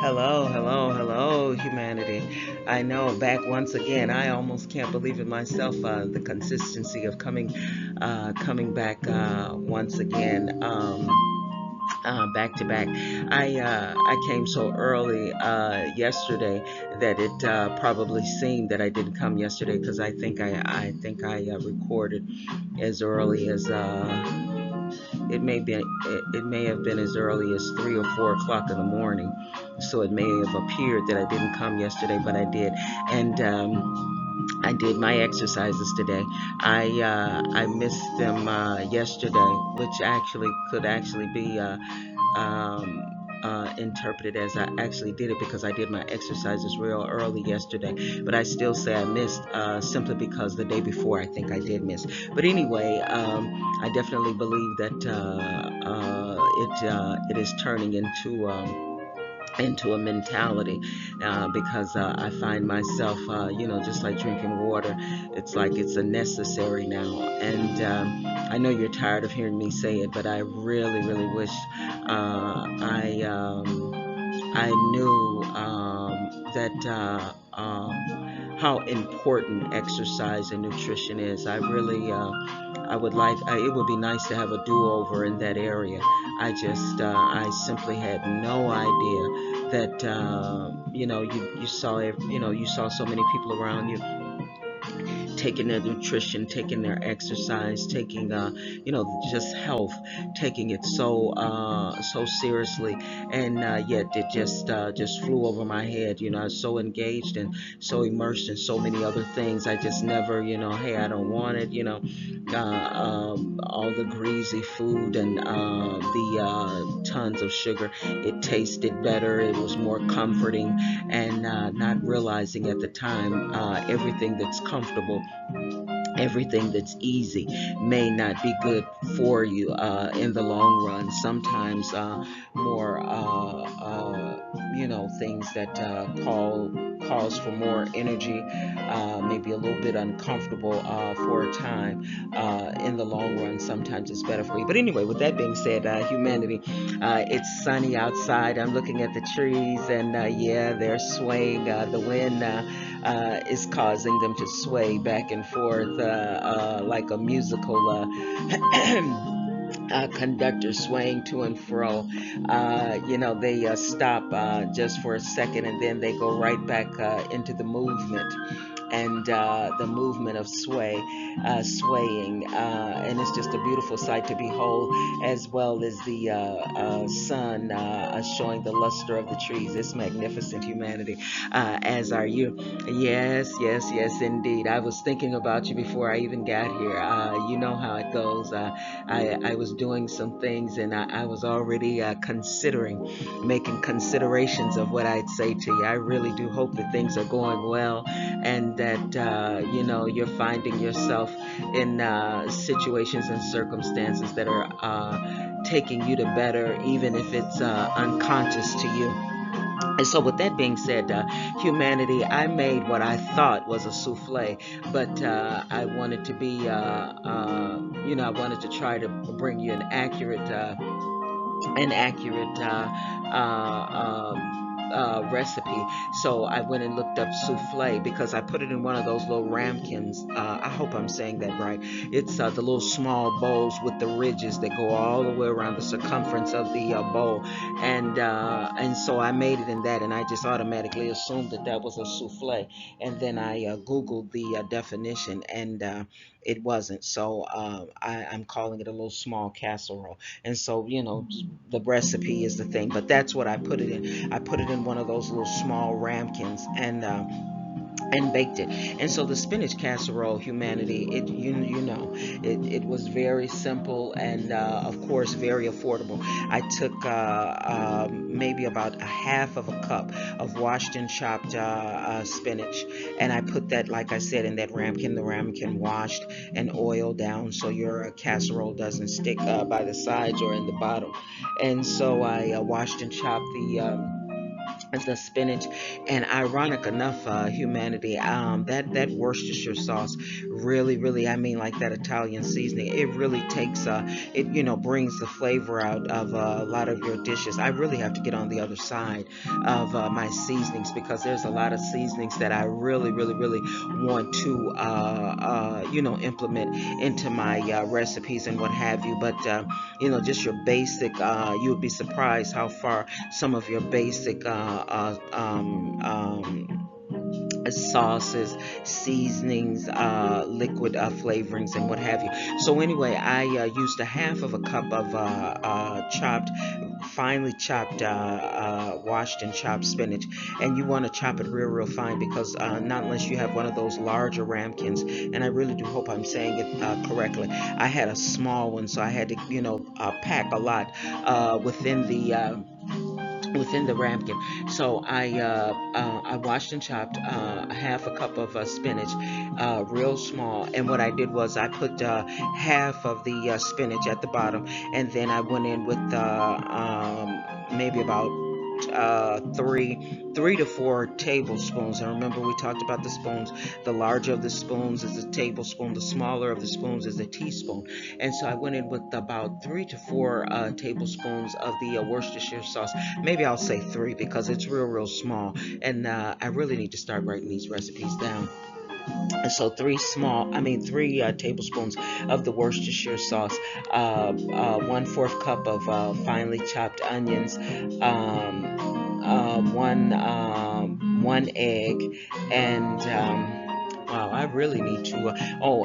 Hello, hello, hello, humanity. I know, back once again. I almost can't believe it myself. The consistency of coming back once again, back to back. I came so early yesterday that it probably seemed that I didn't come yesterday because I think I recorded as early as it may have been as early as 3 or 4 o'clock in the morning. So it may have appeared that I didn't come yesterday, but I did, and I did my exercises today. I missed them yesterday, which actually could actually be um, interpreted as I actually did it because I did my exercises real early yesterday. But I still say I missed simply because the day before I think I did miss. But anyway, I definitely believe that it is turning into a mentality because I find myself, just like drinking water, it's like it's a necessary now. And I know you're tired of hearing me say it, but I really, really wish I knew that how important exercise and nutrition is. I would like, it would be nice to have a do-over in that area. I simply had no idea that, you saw, you saw so many people around you taking their nutrition, taking their exercise, taking just health, taking it so seriously, and yet it just flew over my head. I was so engaged and so immersed in so many other things. I just never, hey, I don't want it. All the greasy food and the tons of sugar. It tasted better. It was more comforting, and not realizing at the time everything that's comfortable, everything that's easy may not be good for you in the long run. Sometimes more things that cause for more energy, maybe a little bit uncomfortable for a time, in the long run sometimes it's better for you. But anyway, with that being said, humanity, it's sunny outside. I'm looking at the trees, and yeah, they're swaying. The wind is causing them to sway back and forth like a musical conductor swaying to and fro. They stop just for a second, and then they go right back into the movement, and the movement of swaying, and it's just a beautiful sight to behold, as well as the sun showing the luster of the trees. It's magnificent, humanity. As are you. Yes, yes, yes, indeed. I was thinking about you before I even got here. You know how it goes. I was doing some things, and I was already making considerations of what I'd say to you. I really do hope that things are going well, and that you're finding yourself in situations and circumstances that are taking you to better, even if it's unconscious to you. And so, with that being said, humanity, I made what I thought was a souffle, but I wanted to be, I wanted to try to bring you an accurate recipe. So I went and looked up souffle because I put it in one of those little ramekins. I hope I'm saying that right. It's the little small bowls with the ridges that go all the way around the circumference of the bowl, and so I made it in that, and I just automatically assumed that that was a souffle, and then I googled the definition, and it wasn't. So I'm calling it a little small casserole. And so, the recipe is the thing, but that's what I put it in. I put it in one of those little small ramekins, and baked it. And so the spinach casserole, humanity, it was very simple, and of course very affordable. I took maybe about a half of a cup of washed and chopped spinach, and I put that, like I said, in that ramekin, the ramekin washed and oiled down so your casserole doesn't stick by the sides or in the bottom. And so I washed and chopped the spinach. And ironic enough, humanity, that Worcestershire sauce really, really, I mean, like that Italian seasoning, it really takes it, brings the flavor out of a lot of your dishes. I really have to get on the other side of my seasonings, because there's a lot of seasonings that I really, really, really want to implement into my recipes and what have you. But just your basic, you would be surprised how far some of your basic sauces, seasonings, liquid flavorings, and what have you. So anyway, I used a half of a cup of finely chopped, washed and chopped spinach. And you want to chop it real, real fine, because not unless you have one of those larger ramekins. And I really do hope I'm saying it correctly. I had a small one, so I had to, pack a lot within the ramekin. So I washed and chopped a half a cup of spinach, real small. And what I did was I put half of the spinach at the bottom, and then I went in with maybe about three to four tablespoons. And remember, we talked about the spoons. The larger of the spoons is a tablespoon. The smaller of the spoons is a teaspoon. And so I went in with about 3 to 4 tablespoons of the Worcestershire sauce. Maybe I'll say three, because it's real, real small. And I really need to start writing these recipes down. And so three tablespoons of the Worcestershire sauce, 1/4 cup of finely chopped onions, one egg, and wow, I really need to.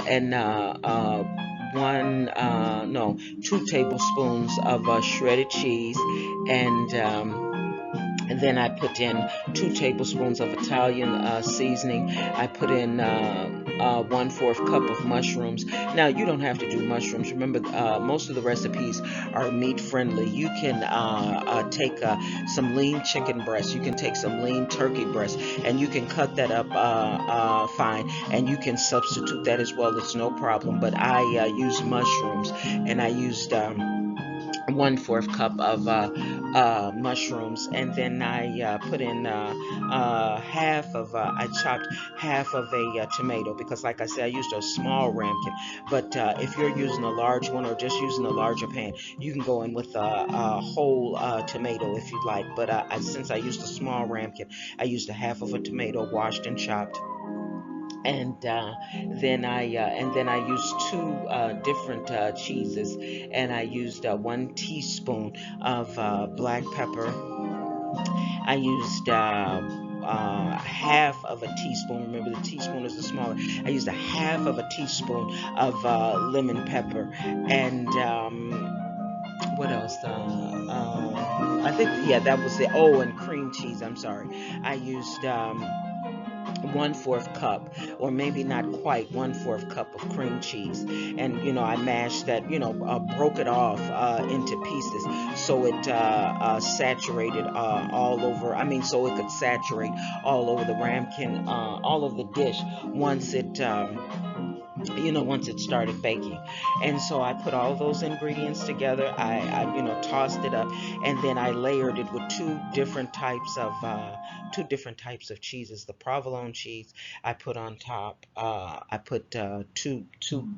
And one no 2 tablespoons of shredded cheese, and then I put in 2 tablespoons of Italian seasoning. I put in 1/4 cup of mushrooms. Now, you don't have to do mushrooms. Remember, most of the recipes are meat friendly. You can take some lean chicken breast. You can take some lean turkey breast, and you can cut that up fine. And you can substitute that as well. It's no problem. But I used mushrooms, and I used 1/4 cup of mushrooms. And then I put in I chopped half of a tomato, because like I said, I used a small ramekin. But if you're using a large one, or just using a larger pan, you can go in with a whole tomato if you'd like. But since I used a small ramekin, I used a half of a tomato, washed and chopped. And then I used two different cheeses, and I used 1 teaspoon of black pepper. I used half of a teaspoon. Remember, the teaspoon is the smaller. I used a half of a teaspoon of lemon pepper, and what else? I think, yeah, that was it. Oh, and cream cheese. I'm sorry. I used 1/4 cup, or maybe not quite 1/4 cup of cream cheese. And I mashed that, broke it off into pieces, so it saturated all over. I mean, so it could saturate all over the ramekin, all of the dish, once it started baking. And so I put all those ingredients together. I tossed it up, and then I layered it with two different types of cheeses. The provolone cheese I put on top. I put two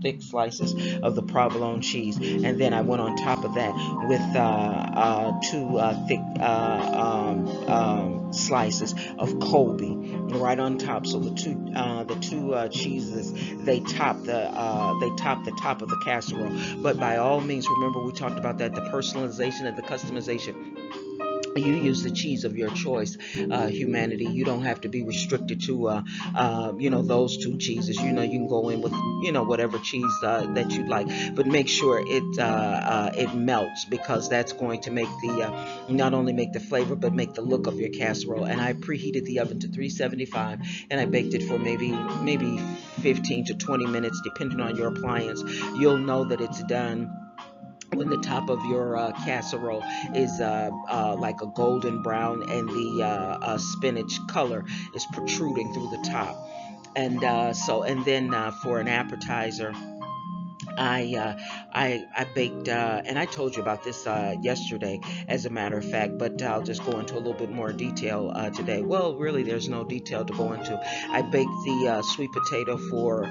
thick slices of the provolone cheese, and then I went on top of that with two thick slices of Colby right on top. So the two cheeses, they top the top of the casserole. But by all means, remember, we talked about that, the personalization and the customization. You use the cheese of your choice, humanity. You don't have to be restricted to those two cheeses. You can go in with whatever cheese that you'd like, but make sure it melts, because that's going to make the not only make the flavor, but make the look of your casserole. And I preheated the oven to 375, and I baked it for maybe 15 to 20 minutes, depending on your appliance. You'll know that it's done when the top of your casserole is like a golden brown, and the spinach color is protruding through the top. And then for an appetizer, I I baked, and I told you about this yesterday, as a matter of fact. But I'll just go into a little bit more detail today. Well, really, there's no detail to go into. I baked the sweet potato for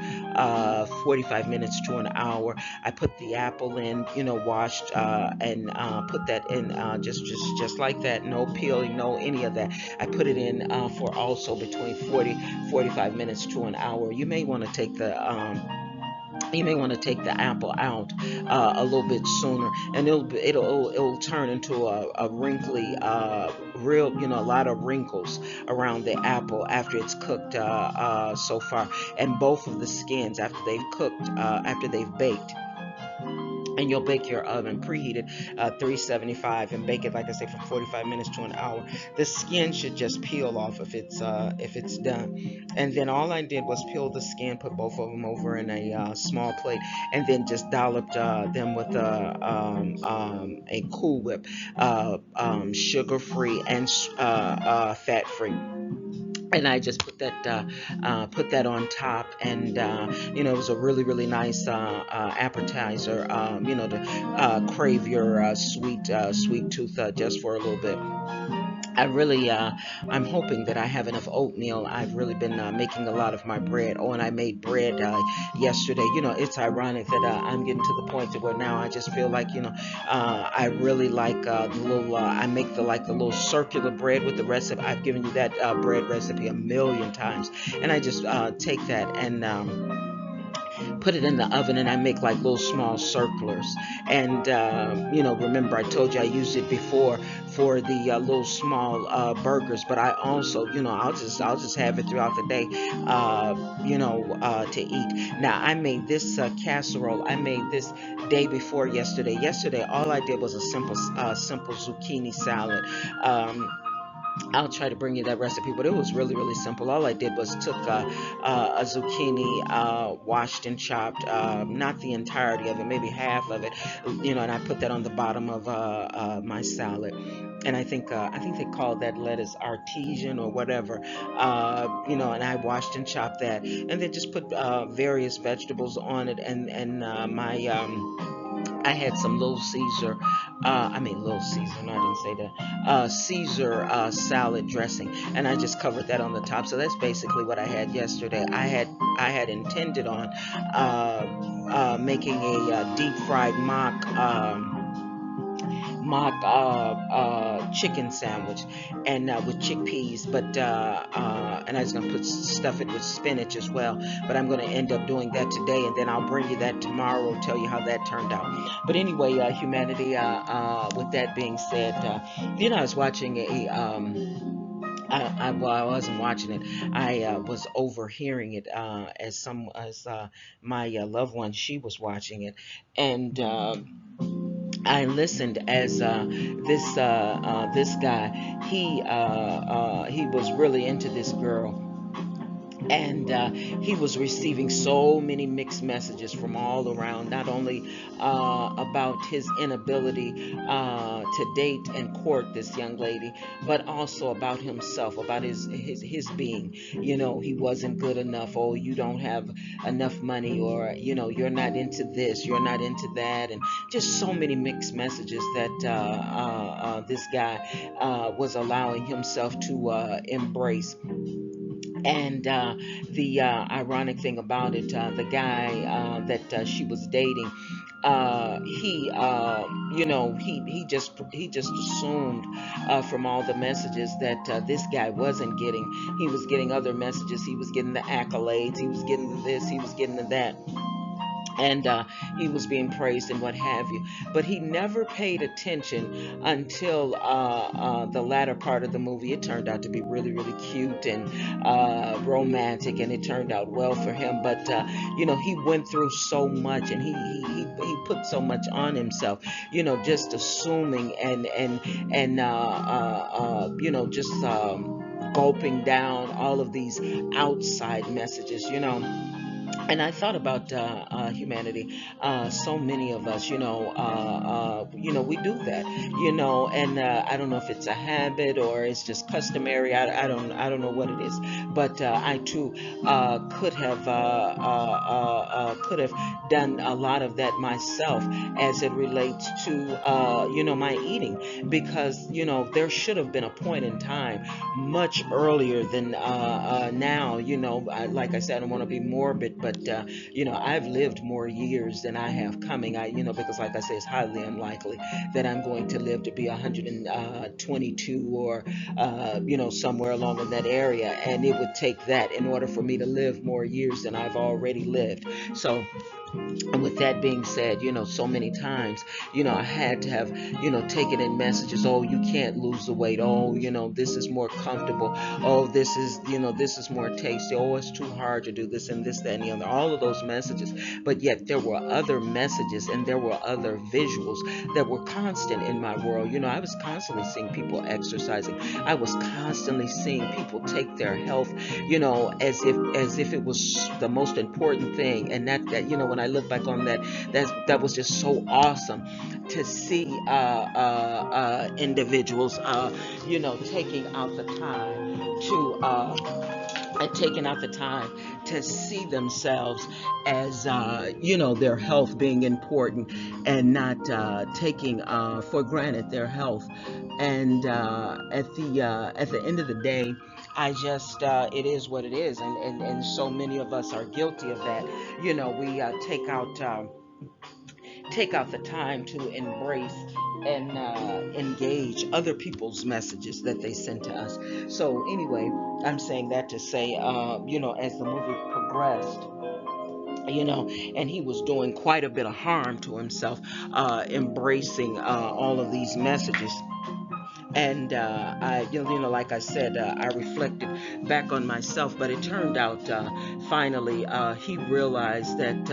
45 minutes to an hour. I put the apple in, washed, and put that in, just like that. No peeling, no any of that. I put it in for also between 45 minutes to an hour. You may want to take the apple out a little bit sooner, and it'll turn into a wrinkly, real, a lot of wrinkles around the apple after it's cooked so far. And both of the skins, after they've cooked, after they've baked, and you'll bake your oven preheated 375, and bake it, like I say, from 45 minutes to an hour. The skin should just peel off if it's done. And then all I did was peel the skin, put both of them over in a small plate, and then just dolloped them with a Cool Whip, sugar free and fat free. And I just put that on top, and it was a really, really nice appetizer. To crave your sweet tooth just for a little bit. I really, I'm hoping that I have enough oatmeal. I've really been making a lot of my bread. Oh, and I made bread yesterday. It's ironic that I'm getting to the point to where now I just feel like, I really like the little, I make the little circular bread with the recipe. I've given you that bread recipe a million times. And I just take that and put it in the oven, and I make like little small circlers. And remember I told you I used it before for the little small burgers, but I also, I'll just have it throughout the day, to eat. Now I made this casserole. I made this day before yesterday. Yesterday, all I did was a simple zucchini salad. I'll try to bring you that recipe, but it was really, really simple. All I did was took a zucchini, washed and chopped, not the entirety of it, maybe half of it, and I put that on the bottom of my salad. And I think they call that lettuce artesian or whatever, and I washed and chopped that, and then just put various vegetables on it, and my I had some Little Caesar, I mean Little Caesar, no, I didn't say that, Caesar salad dressing, and I just covered that on the top. So that's basically what I had yesterday. I had intended on making a deep fried mock chicken sandwich, and with chickpeas, but and I was gonna put stuff it with spinach as well. But I'm gonna end up doing that today, and then I'll bring you that tomorrow. Tell you how that turned out. But anyway, humanity. With that being said, I was watching a well, I wasn't watching it. I was overhearing it as my loved one, she was watching it, and I listened as this guy, he was really into this girl, and he was receiving so many mixed messages from all around, not only about his inability to date and court this young lady, but also about himself, about his being. He wasn't good enough. Oh, you don't have enough money, or you're not into this, you're not into that, and just so many mixed messages that this guy was allowing himself to embrace. And the ironic thing about it, the guy that she was dating, he just assumed from all the messages that this guy wasn't getting. He was getting other messages. He was getting the accolades. He was getting the this. He was getting the that, and he was being praised and what have you. But he never paid attention until the latter part of the movie. It turned out to be really, really cute and romantic, and it turned out well for him. But he went through so much, and he put so much on himself. Just assuming and just gulping down all of these outside messages. And I thought about humanity. So many of us, we do that, and I don't know if it's a habit or it's just customary. I don't know what it is, but I too could have done a lot of that myself as it relates to, my eating, because there should have been a point in time much earlier than now. Like I said, I don't want to be morbid, but I've lived more years than I have coming. Because like I say, it's highly unlikely that I'm going to live to be 122 or somewhere along in that area, and it would take that in order for me to live more years than I've already lived. So, and with that being said, so many times, I had to have, taken in messages. Oh, you can't lose the weight. Oh, this is more comfortable. Oh, this is more tasty. Oh, it's too hard to do this and this, that, and the other. All of those messages. But yet there were other messages and there were other visuals that were constant in my world. I was constantly seeing people exercising. I was constantly seeing people take their health, as if it was the most important thing. And when I look back on that, that was just so awesome to see individuals, taking out the time to and taking out the time to see themselves as their health being important, and not taking for granted their health. And at the end of the day, I just it is what it is, and so many of us are guilty of that. We take out the time to embrace and engage other people's messages that they send to us. So anyway, I'm saying that to say, as the movie progressed, and he was doing quite a bit of harm to himself, embracing all of these messages. And I, like I said, I reflected back on myself, but it turned out finally he realized that.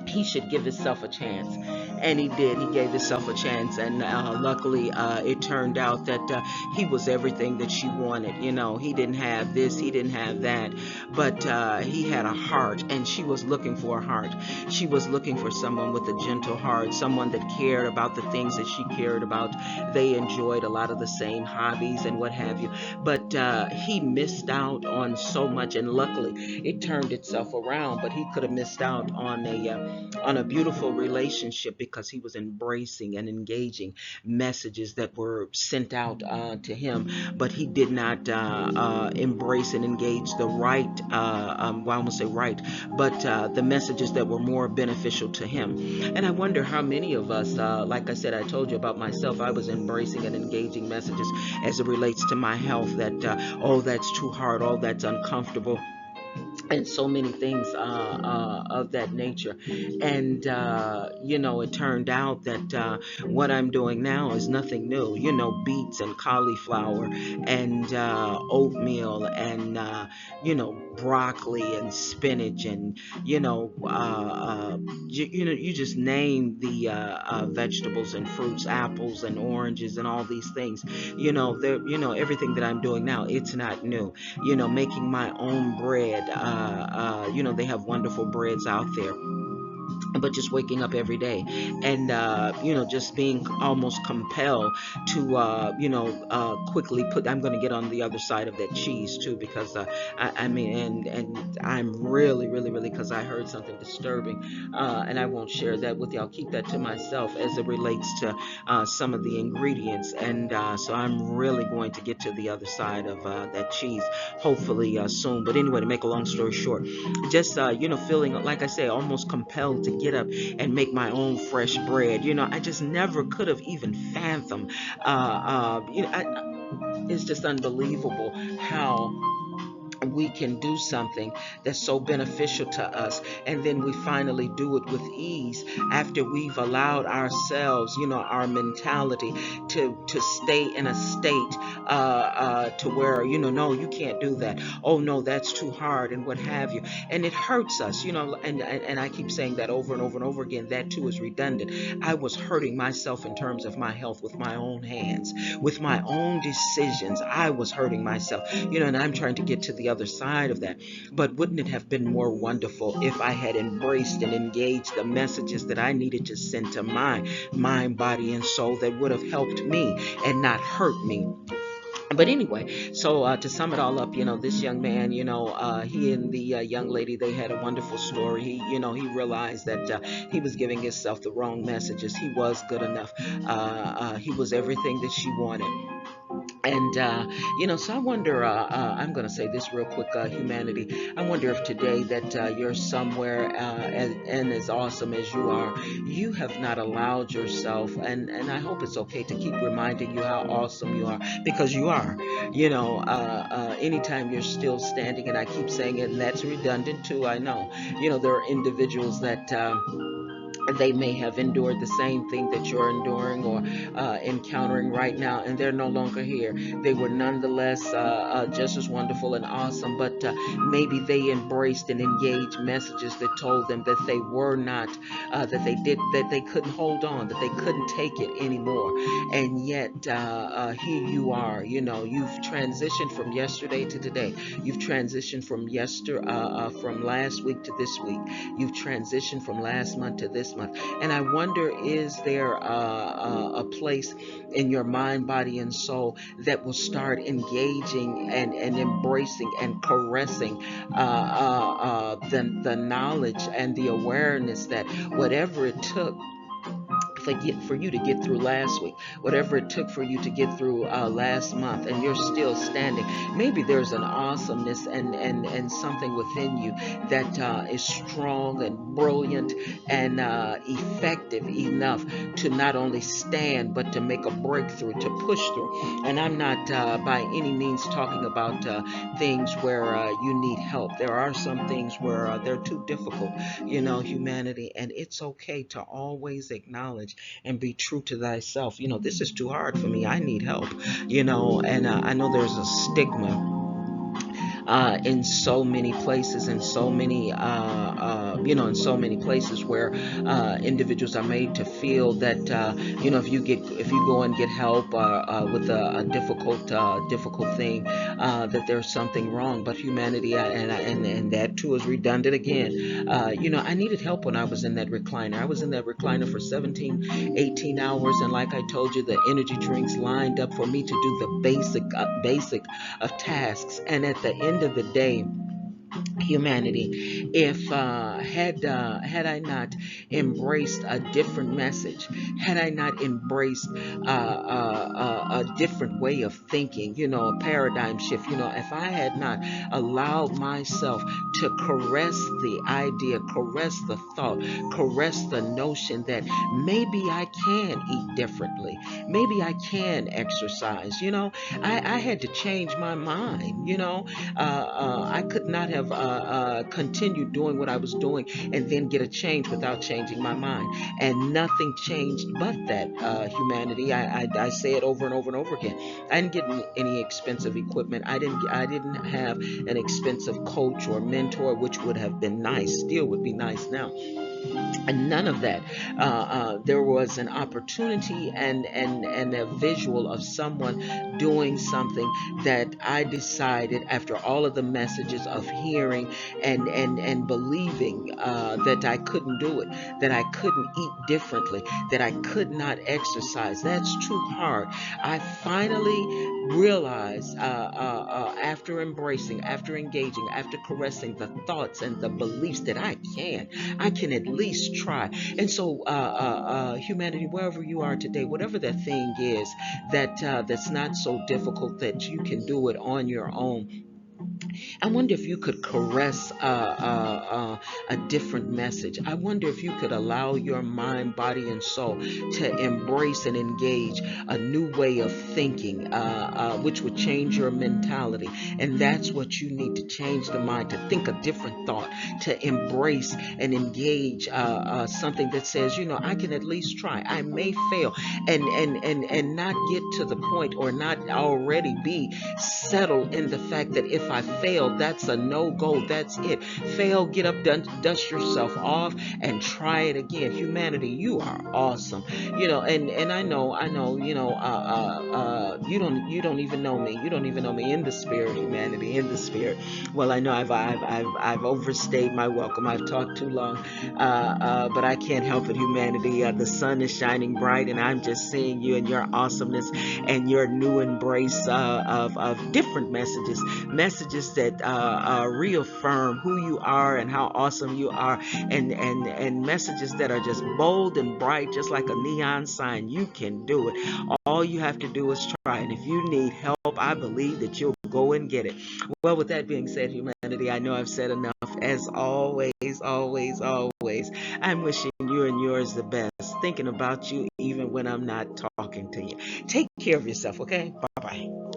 He should give himself a chance, and he did. He gave himself a chance, and luckily it turned out that he was everything that she wanted. He didn't have this, he didn't have that, but he had a heart, and she was looking for a heart. She was looking for someone with a gentle heart, someone that cared about the things that she cared about. They enjoyed a lot of the same hobbies and what have you, but he missed out on so much, and luckily it turned itself around. But he could have missed out on a beautiful relationship because he was embracing and engaging messages that were sent out to him, but he did not embrace and engage the right, well, I won't say right, but the messages that were more beneficial to him. And I wonder how many of us, like I said, I told you about myself, I was embracing and engaging messages as it relates to my health, that, oh, that's too hard, oh, that's uncomfortable, and so many things of that nature. And it turned out that what I'm doing now is nothing new. Beets and cauliflower and oatmeal and broccoli and spinach, and you just name the vegetables and fruits, apples and oranges and all these things. Everything that I'm doing now, it's not new. Making my own bread. They have wonderful breads out there, but just waking up every day and just being almost compelled to quickly put. I'm going to get on the other side of that cheese too, because I mean, and I'm really, really, really, because I heard something disturbing, and I won't share that with you. I'll keep that to myself as it relates to some of the ingredients. And so I'm really going to get to the other side of that cheese, hopefully soon. But anyway, to make a long story short, just feeling, like I say, almost compelled to get up and make my own fresh bread. I just never could have even fathomed. It's just unbelievable how we can do something that's so beneficial to us, and then we finally do it with ease after we've allowed ourselves, our mentality to stay in a state to where, no, you can't do that. Oh no, that's too hard, and what have you. And it hurts us, and I keep saying that over and over and over again. That too is redundant. I was hurting myself in terms of my health with my own hands, with my own decisions. I was hurting myself, and I'm trying to get to the other other side of that. But wouldn't it have been more wonderful if I had embraced and engaged the messages that I needed to send to my mind, body, and soul that would have helped me and not hurt me? But anyway, so to sum it all up, this young man, he and the young lady, they had a wonderful story. He realized that he was giving himself the wrong messages. He was good enough. He was everything that she wanted. And, so I wonder, I'm going to say this real quick, humanity. I wonder if today that you're somewhere and as awesome as you are, you have not allowed yourself, and I hope it's okay to keep reminding you how awesome you are, because you are. Anytime you're still standing, and I keep saying it, and that's redundant too, I know. There are individuals that. They may have endured the same thing that you're enduring or encountering right now, and they're no longer here. They were nonetheless just as wonderful and awesome, but maybe they embraced and engaged messages that told them that they were not, that they couldn't hold on, that they couldn't take it anymore. And yet, here you are. You've transitioned from yesterday to today. You've transitioned from last week to this week. You've transitioned from last month to this month. And I wonder, is there a place in your mind, body, and soul that will start engaging and embracing and caressing the knowledge and the awareness that whatever it took for you to get through last week, whatever it took for you to get through last month, and you're still standing. Maybe there's an awesomeness and something within you that is strong and brilliant and effective enough to not only stand but to make a breakthrough, to push through. And I'm not by any means talking about things where you need help. There are some things where they're too difficult, humanity, and it's okay to always acknowledge and be true to thyself. This is too hard for me. I need help. And I know there's a stigma in so many places, in so many in so many places where individuals are made to feel that if you go and get help with a difficult thing, that there's something wrong. But humanity, and that too is redundant again. I needed help when I was in that recliner. I was in that recliner for 17, 18 hours, and like I told you, the energy drinks lined up for me to do the basic of tasks. And at the end of the day, humanity, if had I not embraced a different message, had I not embraced a different way of thinking, a paradigm shift, if I had not allowed myself to caress the idea, caress the thought, caress the notion that maybe I can eat differently, maybe I can exercise, I had to change my mind. I could not have continued doing what I was doing and then get a change without changing my mind. And nothing changed but that, humanity. I say it over and over and over again. I didn't get any expensive equipment. I didn't have an expensive coach or mentor, which would have been nice, still would be nice now, and none of that. There was an opportunity and a visual of someone doing something that I decided, after all of the messages of hearing and believing, that I couldn't do it, that I couldn't eat differently, that I could not exercise. That's too hard. I finally realized, after embracing, after engaging, after caressing the thoughts and the beliefs, that I can at least try. And so, humanity, wherever you are today, whatever that thing is that's not so difficult that you can do it on your own, I wonder if you could caress a different message. I wonder if you could allow your mind, body, and soul to embrace and engage a new way of thinking, which would change your mentality. And that's what you need to change the mind, to think a different thought, to embrace and engage something that says, I can at least try. I may fail, and not get to the point, or not already be settled in the fact that if I failed, that's a no-go. That's it. Fail, get up, dust yourself off, and try it again. Humanity, you are awesome. And I know, you don't even know me. You don't even know me in the spirit, humanity, in the spirit. Well, I know I've overstayed my welcome. I've talked too long, but I can't help it, humanity. The sun is shining bright, and I'm just seeing you and your awesomeness and your new embrace of different messages that reaffirm who you are and how awesome you are, and messages that are just bold and bright, just like a neon sign. You can do it. All you have to do is try, and if you need help, I believe that you'll go and get it. Well, with that being said, humanity, I know I've said enough. As always, always, always, I'm wishing you and yours the best, thinking about you even when I'm not talking to you. Take care of yourself, okay? Bye bye.